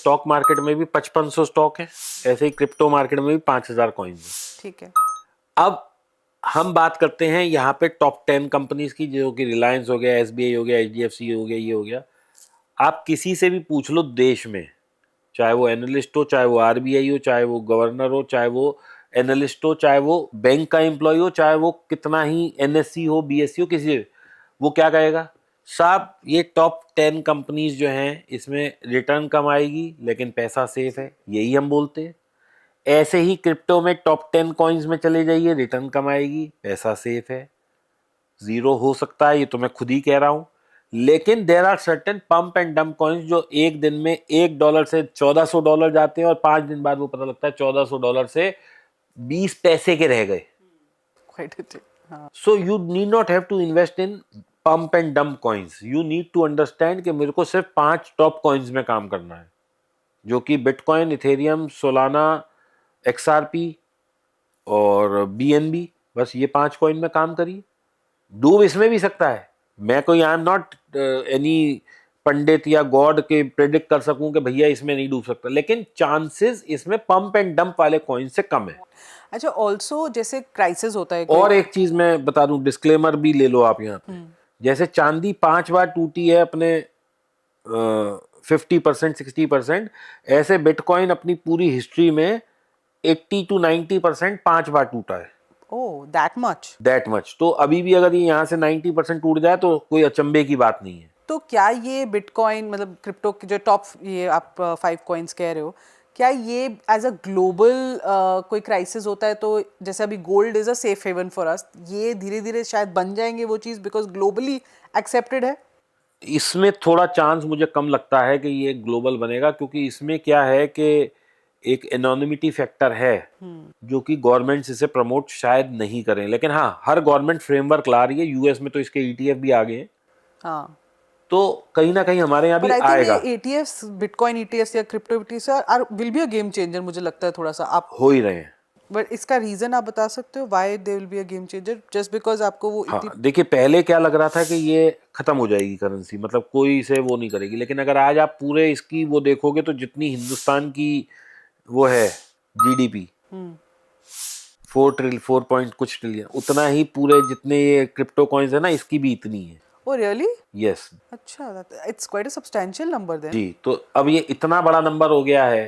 Stock market में भी 5500 stock है, ऐसे ही क्रिप्टो मार्केट में भी 5000 कॉइन्स है। ठीक है। अब हम बात करते हैं यहाँ पे टॉप 10 कंपनीज की, जो कि रिलायंस हो गया, एसबीआई हो गया, एचडीएफसी हो गया, ये हो गया। आप किसी से भी पूछ लो देश में, चाहे वो एनालिस्ट हो, चाहे वो आरबीआई हो, चाहे वो गवर्नर हो, चाहे वो एनालिस्ट हो, चाहे वो बैंक का एम्प्लॉय हो, चाहे वो कितना ही एनएससी हो, बीएससी हो, किसी, वो क्या कहेगा, साहब ये टॉप 10 कंपनीज जो हैं इसमें रिटर्न कम आएगी लेकिन पैसा सेफ है, यही हम बोलते हैं। ऐसे ही क्रिप्टो में टॉप 10 कॉइन्स में चले जाइए, रिटर्न कम आएगी, पैसा सेफ है, जीरो हो सकता है, ये तो मैं खुद ही कह रहा हूं। लेकिन there are certain pump and dump coins जो एक दिन में $1 से $1400 जाते हैं और 5 दिन बाद वो पता लगता है $1400 से 20 पैसे के रह गए। So you need not have to invest in pump and dump coins, you need to understand कि मेरे को सिर्फ 5 टॉप कॉइन्स में काम करना है, जो कि बिटकॉइन, इथेरियम, सोलाना, XRP और BNB, बस ये 5 कॉइन में काम करिए। डूब इसमें भी सकता है, मैं कोई आई एम नॉट एनी पंडित या गॉड के प्रेडिक्ट कर सकूं कि भैया इसमें नहीं डूब सकता, लेकिन चांसेस इसमें पंप एंड डंप वाले कॉइन से कम है। अच्छा, ऑल्सो जैसे क्राइसिस होता है और एक चीज मैं बता दूं, डिस्क्लेमर भी ले लो आप यहाँ पे, जैसे चांदी 5 बार टूटी है अपने 50% 60%, ऐसे बिटकॉइन अपनी पूरी हिस्ट्री में 80 to 90% 5 बार टूटा है। ओह, दैट मच। तो अभी भी अगर ये यहाँ से 90% टूट जाए तो कोई अचंभे की बात नहीं है। तो क्या ये बिटकॉइन, मतलब क्रिप्टो के जो टॉप, ये आप 5 कॉइन्स कह रहे हो, क्या ये एज अ ग्लोबल कोई क्राइसिस होता है तो जैसे अभी gold is a safe haven for us, ये धीरे धीरे शायद बन जाएंगे वो चीज़ बिकॉज ग्लोबली एक्सेप्टेड है? इसमें थोड़ा चांस मुझे कम लगता है कि ये ग्लोबल बनेगा, क्योंकि इसमें क्या है कि एक एनोनिमिटी फैक्टर है जो कि गवर्नमेंट्स इसे प्रमोट शायद नहीं करें, लेकिन हाँ, हर गवर्नमेंट फ्रेमवर्क ला रही है। यूएस में तो इसके ETF भी आ गए हैं, हाँ, तो कहीं ना कहीं हमारे यहाँ भी आएगा। ETFs, बिटकॉइन ETFs या crypto ETFs are will be a game changer, मुझे लगता है थोड़ा सा। आप हो ही रहे हैं, बट इसका रीजन आप बता सकते हो why they will be a game changer? Just because आपको वो हाँ, देखिए पहले क्या लग रहा था कि ये खत्म हो जाएगी करेंसी, मतलब कोई इसे वो नहीं करेगी, लेकिन अगर आज आप पूरे इसकी वो देखोगे तो जितनी हिंदुस्तान की वो है GDP 4 पॉइंट कुछ ट्रिलियन, उतना ही पूरे जितने ये क्रिप्टो कॉइन्स है ना, इसकी भी इतनी है। Oh really? यस। अच्छा, it's quite a substantial number then. जी, तो अब ये इतना बड़ा नंबर हो गया है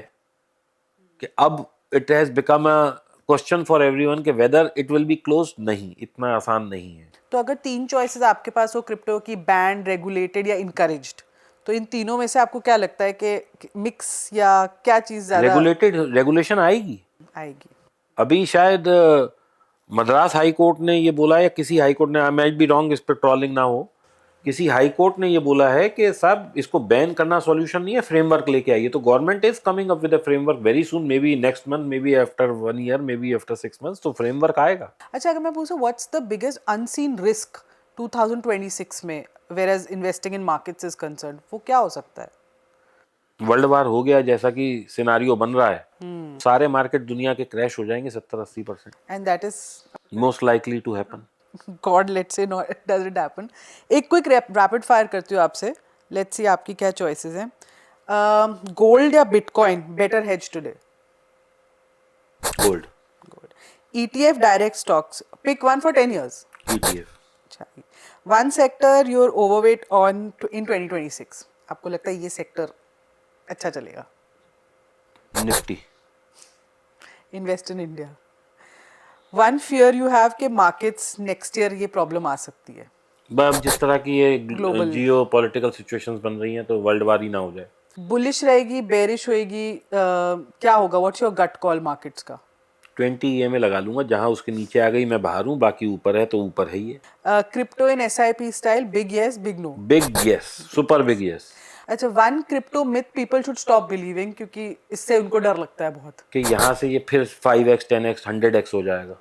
कि अब it has become a question for everyone कि whether it will be close. नहीं, इतना आसान नहीं है। तो अगर 3 चॉइसेस आपके पास हो क्रिप्टो की, बैंड, रेगुलेटेड या इनकरेज्ड, तो इन तीनों में से आपको क्या लगता है कि मिक्स या क्या चीज ज्यादा? रेगुलेटेड, रेगुलेशन आएगी। अभी शायद मद्रास हाई कोर्ट ने ये बोला है, या किसी हाई कोर्ट ने, आई माइट बी रॉन्ग, इस पर ट्रॉलिंग ना हो, किसी हाई कोर्ट ने ये बोला है कि साहब इसको बैन करना सॉल्यूशन नहीं है, फ्रेमवर्क लेके आइए। तो government is coming up with a framework very soon, maybe next month, maybe after 1 year, maybe after 6 months, तो फ्रेमवर्क आएगा। अच्छा, अगर मैं पूछूं what's the biggest unseen risk 2026 में where as investing in markets is concerned, वो क्या हो सकता है? वर्ल्ड वार हो गया जैसा कि सिनारियो बन रहा है, सारे मार्केट दुनिया के क्रैश हो जाएंगे 70-80%, and that is most likely to happen. God let's say not does it happen. एक क्विक रैपिड फायर करती हूँ आपसे, लेट्स सी आपकी क्या चॉइसेस हैं। गोल्ड या bitcoin better hedge today? Gold. ETF, direct stocks, pick one for 10 years. ETF। अच्छा, one sector you're overweight on in 2026, आपको लगता है ये सेक्टर अच्छा चलेगा? Nifty. Invest in India. One fear you have कि मार्केट्स नेक्स्ट ईयर ये problem आ सकती है? अब जिस तरह की ये Global. जियो पॉलिटिकल सिचुएशंस बन रही हैं तो वर्ल्ड वार ही ना हो जाए। बुलिश रहेगी, बेरिश होएगी, क्या होगा? What's your gut call markets का? 20 EMA लगा लूंगा, जहां उसके नीचे आ गई मैं बाहर हूं, बाकी ऊपर है तो ऊपर है ही है। Crypto in SIP style, big yes big no? Big yes, super big yes. अच्छा, one crypto myth people should stop believing, क्योंकि इससे उनको डर लगता है बहुत कि यहाँ से ये फिर 5x 10x 100x हो जाएगा।